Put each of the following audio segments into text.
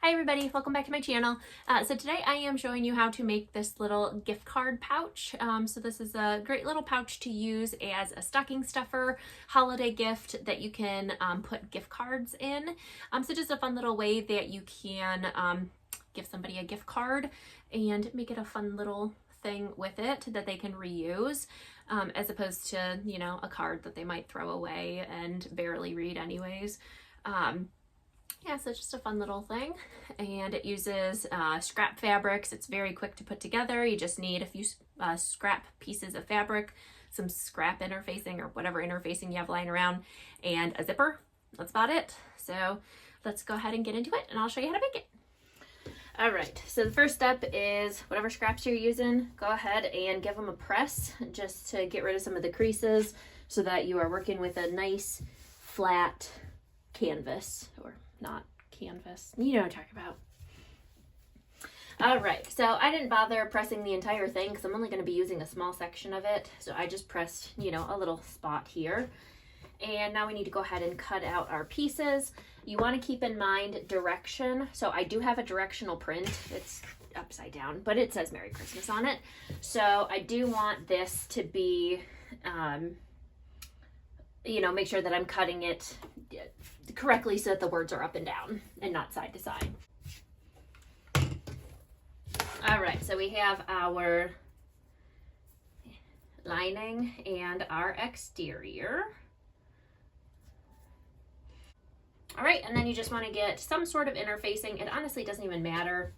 Hi everybody, welcome back to my channel. So today I am showing you how to make this little gift card pouch. So this is a great little pouch to use as a stocking stuffer, holiday gift that you can put gift cards in. So just a fun little way that you can give somebody a gift card and make it a fun little thing with it that they can reuse, as opposed to, you know, a card that they might throw away and barely read anyways. Yeah, so it's just a fun little thing, and it uses scrap fabrics. It's very quick to put together. You just need a few scrap pieces of fabric, some scrap interfacing or whatever interfacing you have lying around, and a zipper. That's about it. So let's go ahead and get into it, and I'll show you how to make it. All right, so the first step is whatever scraps you're using, go ahead and give them a press just to get rid of some of the creases so that you are working with a nice flat canvas, or not canvas, you know what I'm talking about. All right, so I didn't bother pressing the entire thing because I'm only going to be using a small section of it. So I just pressed, you know, a little spot here. And now we need to go ahead and cut out our pieces. You want to keep in mind direction. So I do have a directional print. It's upside down, but it says Merry Christmas on it. So I do want this to be, you know, make sure that I'm cutting it correctly so that the words are up and down and not side to side. All right, so we have our lining and our exterior. All right, and then you just want to get some sort of interfacing. It honestly doesn't even matter.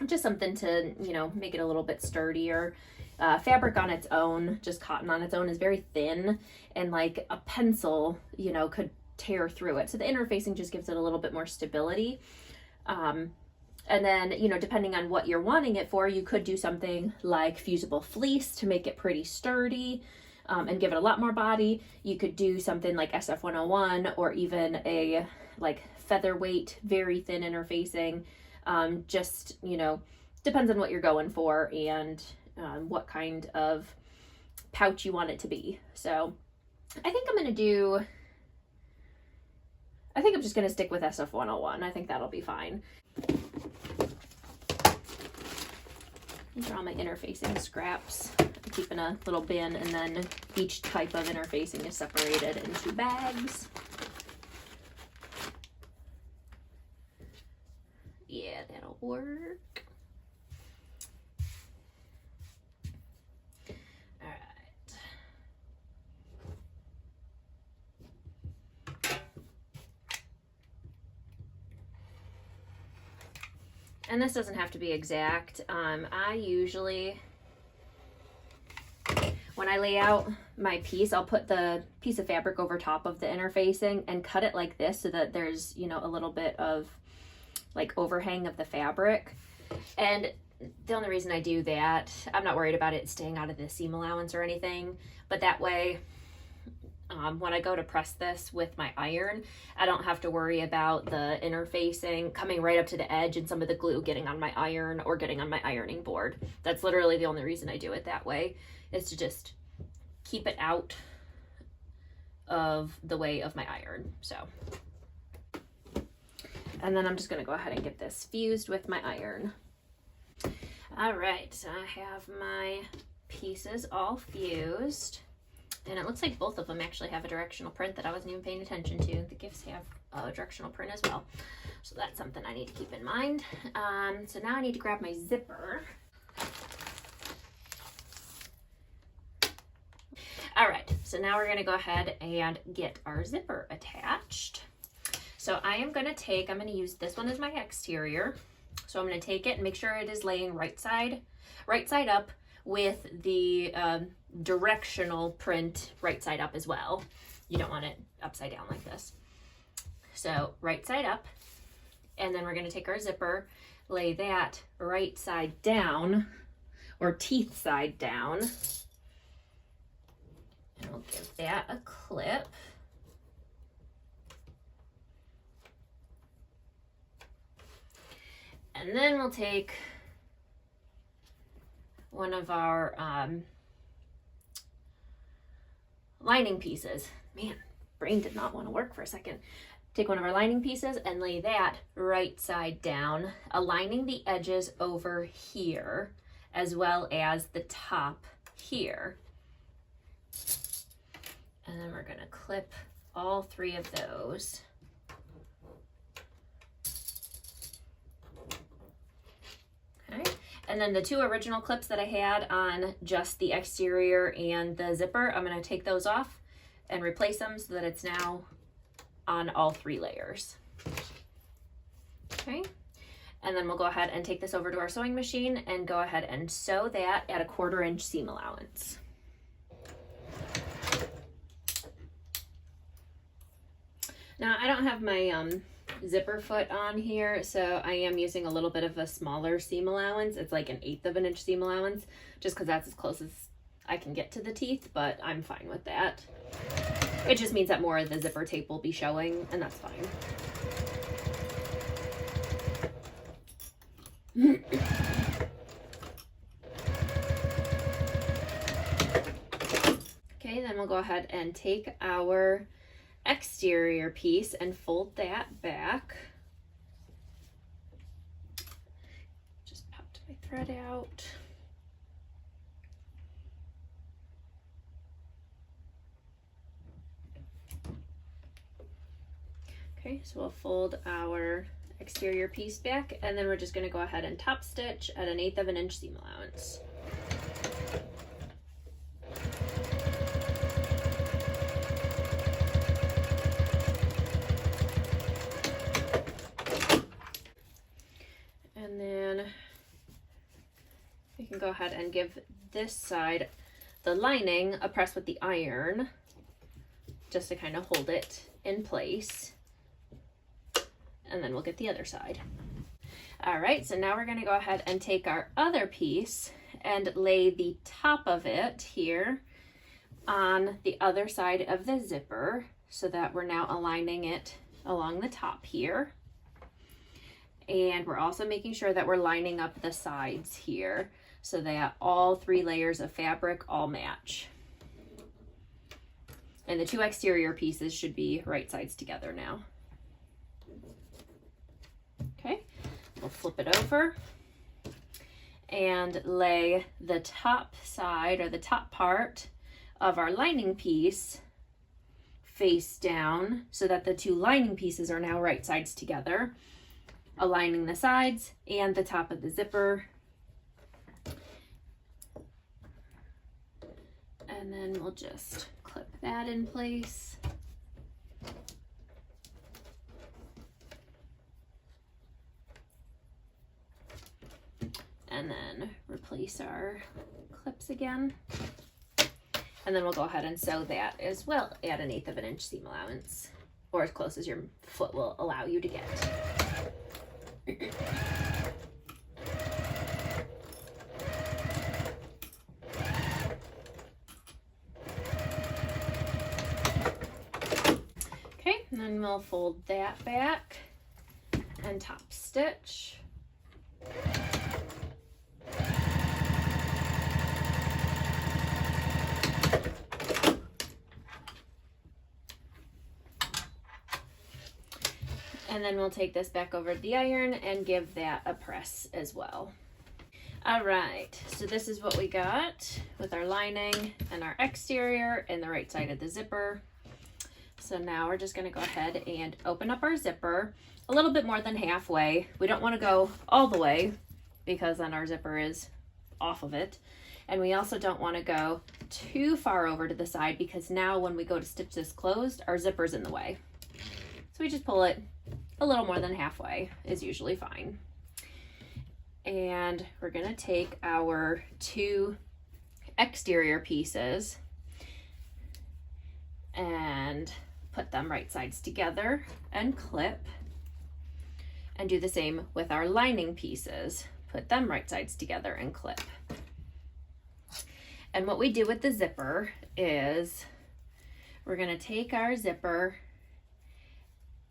Just something to, you know, make it a little bit sturdier. Fabric on its own, just cotton on its own, is very thin, and like a pencil, you know, could tear through it. So the interfacing just gives it a little bit more stability. And then, you know, depending on what you're wanting it for, you could do something like fusible fleece to make it pretty sturdy, and give it a lot more body. You could do something like SF101, or even a like featherweight, very thin interfacing. Just, you know, depends on what you're going for and what kind of pouch you want it to be. So I think I'm just going to stick with SF101. I think that'll be fine. These are all my interfacing scraps. I'm keeping a little bin, and then each type of interfacing is separated into bags. Yeah, that'll work. All right. And this doesn't have to be exact. I usually, when I lay out my piece, I'll put the piece of fabric over top of the interfacing and cut it like this so that there's, you know, a little bit of like overhang of the fabric. And the only reason I do that, I'm not worried about it staying out of the seam allowance or anything, but that way, when I go to press this with my iron, I don't have to worry about the interfacing coming right up to the edge and some of the glue getting on my iron or getting on my ironing board. That's literally the only reason I do it that way, is to just keep it out of the way of my iron. So, and then I'm just going to go ahead and get this fused with my iron. All right, so I have my pieces all fused, and it looks like both of them actually have a directional print that I wasn't even paying attention to. The gifts have a directional print as well, so that's something I need to keep in mind. So now I need to grab my zipper. All right, so now we're going to go ahead and get our zipper attached. So I'm going to use this one as my exterior. So I'm going to take it and make sure it is laying right side up, with the directional print right side up as well. You don't want it upside down like this. So right side up, and then we're going to take our zipper, lay that right side down, or teeth side down, and we'll give that a clip. And then we'll take one of our lining pieces. Man, brain did not want to work for a second. take one of our lining pieces and lay that right side down, aligning the edges over here as well as the top here. And then we're going to clip all 3 of those. Okay. And then the 2 original clips that I had on just the exterior and the zipper, I'm going to take those off and replace them so that it's now on all 3 layers. Okay, and then we'll go ahead and take this over to our sewing machine and go ahead and sew that at a 1/4 inch seam allowance. Now I don't have my zipper foot on here, so I am using a little bit of a smaller seam allowance. It's like 1/8 of an inch seam allowance, just because that's as close as I can get to the teeth, but I'm fine with that. It just means that more of the zipper tape will be showing, and that's fine. Okay, then we'll go ahead and take our exterior piece and fold that back. Just popped my thread out. Okay, so we'll fold our exterior piece back, and then we're just going to go ahead and top stitch at 1/8 of an inch seam allowance. And then you can go ahead and give this side, the lining, a press with the iron just to kind of hold it in place. And then we'll get the other side. All right, so now we're going to go ahead and take our other piece and lay the top of it here on the other side of the zipper so that we're now aligning it along the top here. And we're also making sure that we're lining up the sides here so that all 3 layers of fabric all match. And the 2 exterior pieces should be right sides together now. Okay, we'll flip it over and lay the top side, or the top part of our lining piece, face down so that the 2 lining pieces are now right sides together, aligning the sides and the top of the zipper. And then we'll just clip that in place. And then replace our clips again. And then we'll go ahead and sew that as well at 1/8 of an inch seam allowance, or as close as your foot will allow you to get. Okay, and then we'll fold that back and top stitch. And then we'll take this back over to the iron and give that a press as well. All right, so this is what we got with our lining and our exterior and the right side of the zipper. So now we're just gonna go ahead and open up our zipper a little bit more than halfway. We don't wanna go all the way because then our zipper is off of it. And we also don't wanna go too far over to the side because now when we go to stitch this closed, our zipper's in the way. So we just pull it a little more than halfway is usually fine. And we're gonna take our 2 exterior pieces and put them right sides together and clip, and do the same with our lining pieces. Put them right sides together and clip. And what we do with the zipper is we're gonna take our zipper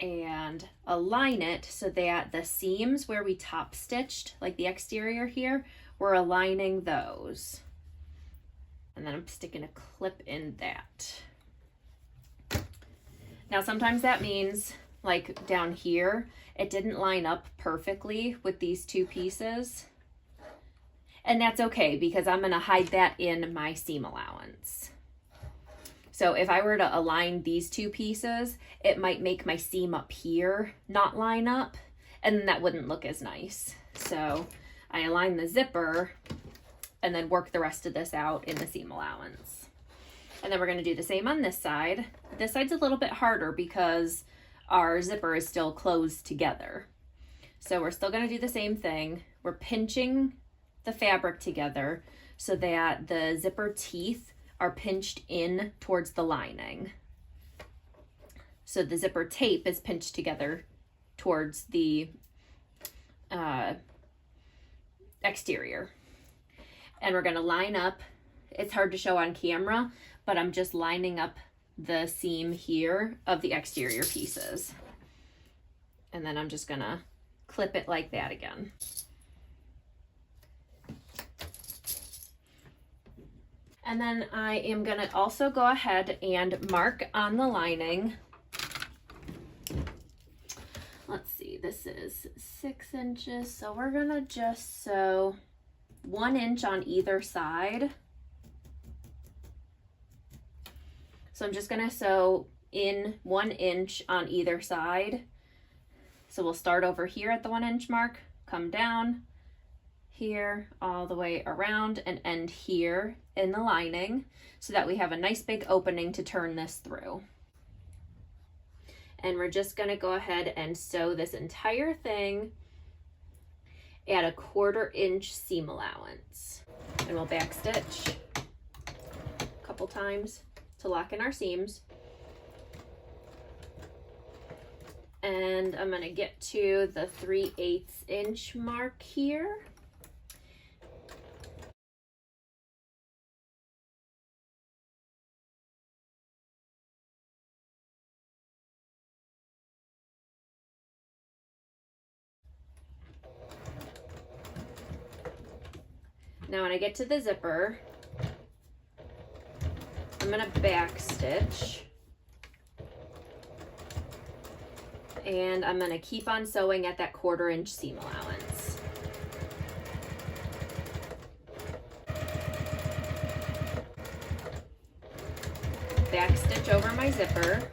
and align it so that the seams where we top stitched, like the exterior here, we're aligning those. And then I'm sticking a clip in that. Now sometimes that means like down here, it didn't line up perfectly with these two pieces. And that's okay because I'm gonna hide that in my seam allowance. So if I were to align these two pieces, it might make my seam up here not line up, and then that wouldn't look as nice. So I align the zipper and then work the rest of this out in the seam allowance. And then we're gonna do the same on this side. This side's a little bit harder because our zipper is still closed together. So we're still gonna do the same thing. We're pinching the fabric together so that the zipper teeth are pinched in towards the lining. So the zipper tape is pinched together towards the exterior. And we're gonna line up, it's hard to show on camera, but I'm just lining up the seam here of the exterior pieces. And then I'm just gonna clip it like that again. And then I am gonna also go ahead and mark on the lining. Let's see, this is 6 inches, so we're gonna just sew 1 inch on either side. So I'm just gonna sew in 1 inch on either side. So we'll start over here at the 1 inch mark, come down here all the way around and end here in the lining so that we have a nice big opening to turn this through. And we're just gonna go ahead and sew this entire thing at a 1/4 inch seam allowance. And we'll back stitch a couple times to lock in our seams. And I'm gonna get to the 3/8 inch mark here. Now when I get to the zipper, I'm gonna back stitch. And I'm gonna keep on sewing at that 1/4 inch seam allowance. Back stitch over my zipper.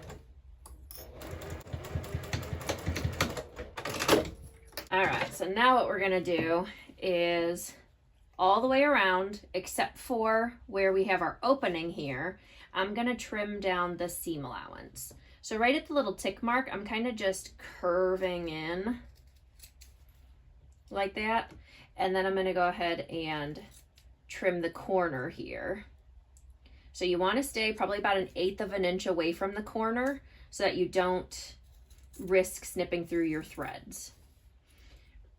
All right, so now what we're gonna do is all the way around, except for where we have our opening here, I'm gonna trim down the seam allowance. So right at the little tick mark, I'm kind of just curving in like that. And then I'm gonna go ahead and trim the corner here. So you wanna stay probably about 1/8 of an inch away from the corner so that you don't risk snipping through your threads.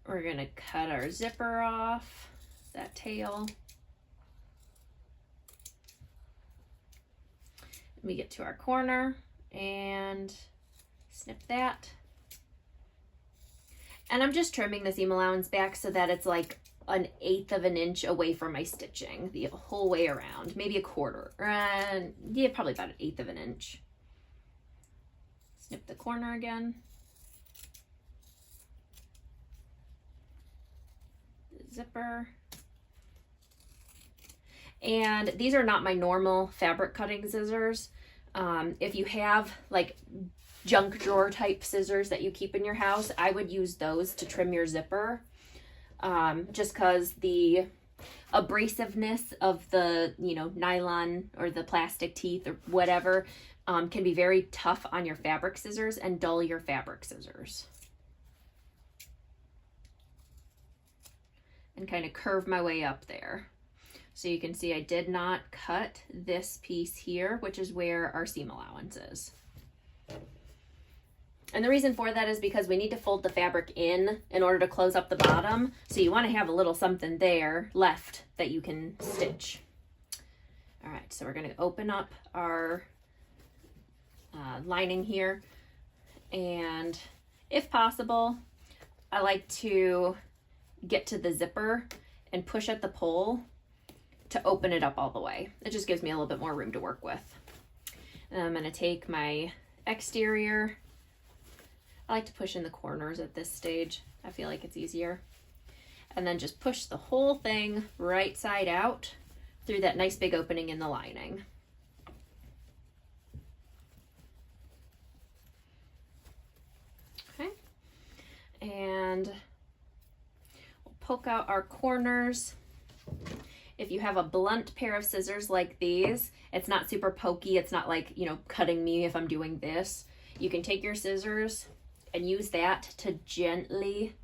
We're gonna cut our zipper off, that tail. We get to our corner and snip that. And I'm just trimming the seam allowance back so that it's like 1/8 of an inch away from my stitching the whole way around, maybe 1/4, yeah, probably about 1/8 of an inch. Snip the corner again. The zipper. And these are not my normal fabric cutting scissors. If you have like junk drawer type scissors that you keep in your house, I would use those to trim your zipper. Just because the abrasiveness of the, nylon or the plastic teeth or whatever can be very tough on your fabric scissors and dull your fabric scissors. And kind of curve my way up there. So you can see I did not cut this piece here, which is where our seam allowance is. And the reason for that is because we need to fold the fabric in order to close up the bottom. So you want to have a little something there left that you can stitch. All right, so we're going to open up our lining here. And if possible, I like to get to the zipper and push at the pole to open it up all the way. It just gives me a little bit more room to work with. And I'm going to take my exterior I like to push in the corners at this stage. I feel like it's easier. And then just push the whole thing right side out through that nice big opening in the lining. Okay. And we'll poke out our corners. If you have a blunt pair of scissors like these, it's not super pokey. It's not like, you know, cutting me if I'm doing this. You can take your scissors and use that to gently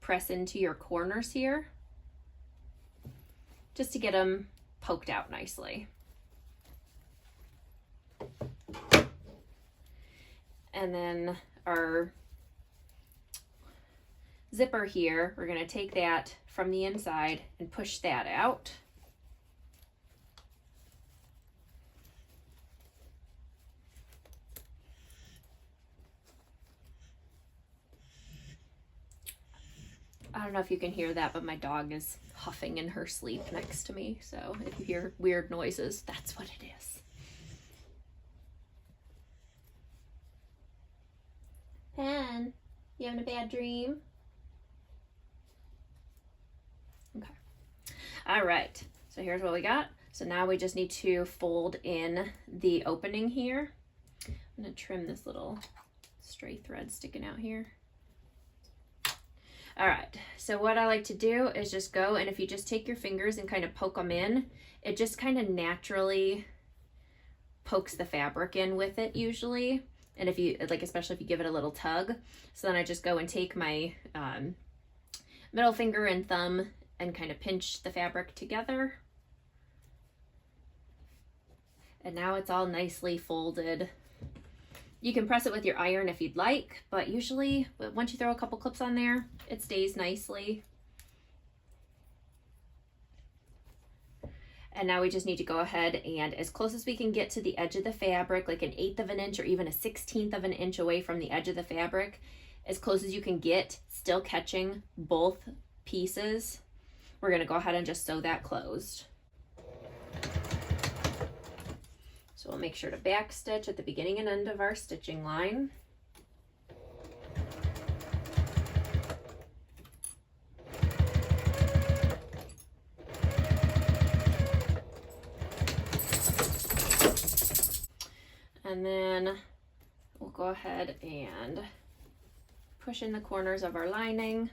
press into your corners here, just to get them poked out nicely. And then our zipper here, we're going to take that from the inside and push that out. I don't know if you can hear that, but my dog is huffing in her sleep next to me. So if you hear weird noises, that's what it is. Hen, you having a bad dream? Okay. All right. So here's what we got. So now we just need to fold in the opening here. I'm going to trim this little stray thread sticking out here. All right, so what I like to do is just go, and if you just take your fingers and kind of poke them in, it just kind of naturally pokes the fabric in with it usually. And if you, like, especially if you give it a little tug. So then I just go and take my middle finger and thumb and kind of pinch the fabric together. And now it's all nicely folded. You can press it with your iron if you'd like, but usually once you throw a couple clips on there, it stays nicely. And now we just need to go ahead and, as close as we can get to the edge of the fabric, like 1/8 of an inch or even 1/16 of an inch away from the edge of the fabric, as close as you can get, still catching both pieces, we're going to go ahead and just sew that closed. So we'll make sure to back stitch at the beginning and end of our stitching line. And then we'll go ahead and push in the corners of our lining.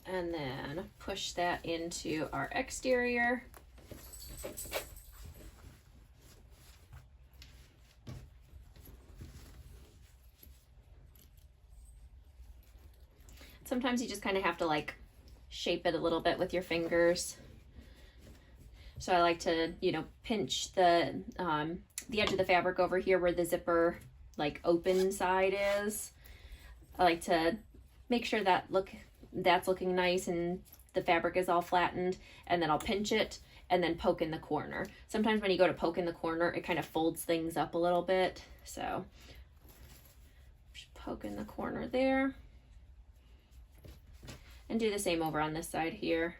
And then push that into our exterior. Sometimes you just kind of have to like shape it a little bit with your fingers. So I like to, you know, pinch the edge of the fabric over here where the zipper like open side is. I like to make sure that that's looking nice and the fabric is all flattened, and then I'll pinch it and then poke in the corner. Sometimes when you go to poke in the corner, it kind of folds things up a little bit. So just poke in the corner there. And do the same over on this side here.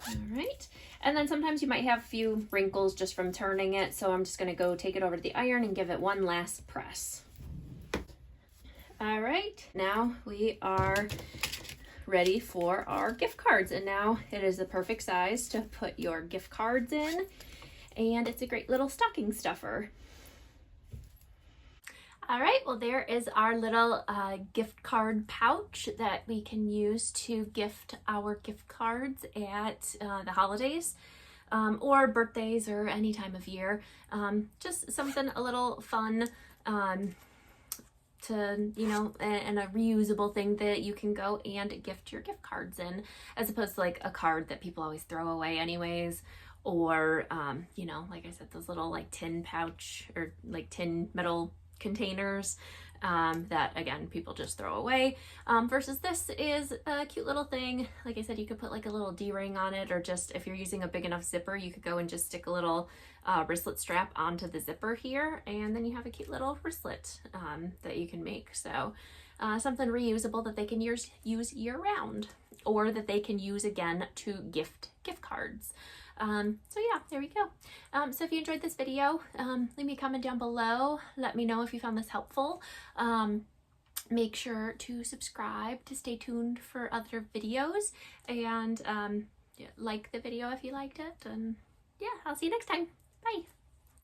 All right, and then sometimes you might have a few wrinkles just from turning it, so I'm just gonna go take it over to the iron and give it one last press. All right, now we are ready for our gift cards, and now it is the perfect size to put your gift cards in, and it's a great little stocking stuffer. All right, well, there is our little gift card pouch that we can use to gift our gift cards at the holidays or birthdays or any time of year. Just something a little fun to, you know, and a reusable thing that you can go and gift your gift cards in, as opposed to like a card that people always throw away anyways. Or, you know, like I said, those little like tin pouch or like tin metal containers that again people just throw away, versus this is a cute little thing. Like I said, you could put like a little D-ring on it, or just if you're using a big enough zipper, you could go and just stick a little wristlet strap onto the zipper here, and then you have a cute little wristlet that you can make. So something reusable that they can use year round. or that they can use again to gift cards. So yeah, there we go. So if you enjoyed this video, leave me a comment down below. Let me know if you found this helpful. Make sure to subscribe to stay tuned for other videos, and like the video if you liked it. And yeah, I'll see you next time. Bye.